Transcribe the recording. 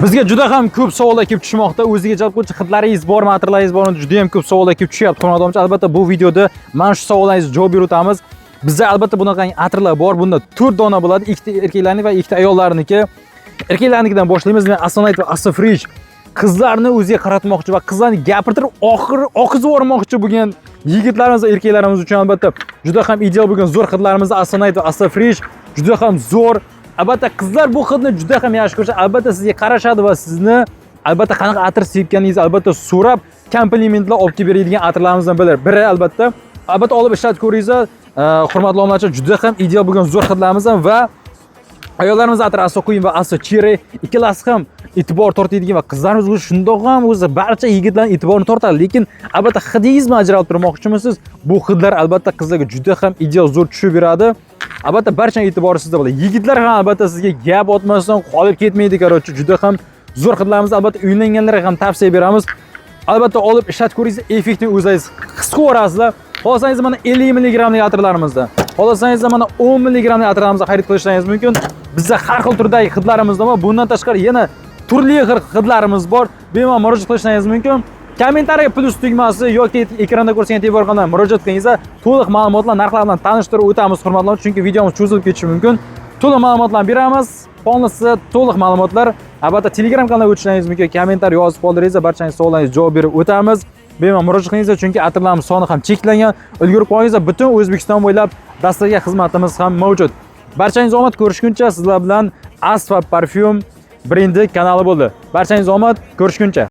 Bizga juda ham ko'p savollar kelib tushmoqda. O'ziga jalb qiluvchi hidlaringiz bormi, atirlaringiz bormi? Juda ham ko'p savollar kelib tushyapti. Xonadonchi, albatta bu videoda mana shu savollaringizga javob berib o'tamiz. Bizda albatta bunaqa atirlar bor. Bunda 4 dona bo'ladi. Ikkita erkaklarning va ikkita ayollarniki. Erkaklarnikidan boshlaymiz. Men Astonite va Asofresh qizlarni o'ziga qaratmoqchi va qizlarni gapirtirib oqizib yubormoqchi bo'lgan yigitlarimiz va erkaklarimiz uchun albatta juda ham ideal bo'lgan zo'r hidlarimiz Astonite va Asofresh juda ham zo'r. Albatta qizlar bu hidni juda ham yaxshi ko'rishadi. Albatta sizga qarashadi va sizni albatta qanaqa atir sevganingizni albatta so'rab komplimentlar olib kelib beradigan atirlarimizdan biri albatta. Albatta olib ishlatib ko'ringizlar. Hurmatli obunachilar, juda ham ideal bo'lgan zo'r hidlarimizdan va ayollarimiz atri Aso Queen va Aso Cherry ikkalasi ham e'tibor tortadigan va qizlarimiz o'zi shundoq ham o'zi barcha yigitlarning e'tiborini tortadi. Lekin albatta hidingizni ajratib turmoqchimisiz? Bu hidlar albatta qizlarga juda ham ideal zo'r tushib beradi. Albatta barchaning e'tibori sizda bo'ladi. Yigitlar ham albatta sizga gap otmasdan qolib ketmaydi, qarochi juda ham zo'r hidlarimiz albatta uylanganlarga ham tavsiya beramiz. Albatta olib ishlatib ko'ringiz, effektni o'zingiz his qilasiz. Xohlasangiz mana 50 mg lik atirlarimizda, xohlasangiz mana 10 mg lik atirlarimizda xarid qilishingiz mumkin. Bizda har xil turdagi hidlarimiz bor. Bundan tashqari yana turli xil hidlarimiz bor. Bemalol murojaat qilishingiz mumkin. Kommentariyaga plus tugmasi yoki ekranda ko'rsatilgan telefon orqali murojaat qilingizlar. To'liq ma'lumotlar, narxlar bilan tanishtirib o'tamiz, hurmatli, chunki videomiz cho'zilib ketishi mumkin. To'liq ma'lumotlarni beramiz. Qolmasa to'liq ma'lumotlar albatta Telegram kanaliga o'tishingiz mumkin. Kommentariy yozib qoldiringizlar, barchangiz savollaringizga javob berib o'tamiz. Bemalol murojaat qilingizlar, chunki atirlarimiz soni ham cheklangan. Ulgurib qolingizlar, butun O'zbekiston bo'ylab dastlabki xizmatimiz ham mavjud. Barchangiz omad, ko'rishguncha. Sizlar bilan Asfa Parfum brendi kanali bo'ldi. Barchangiz omad, ko'rishguncha.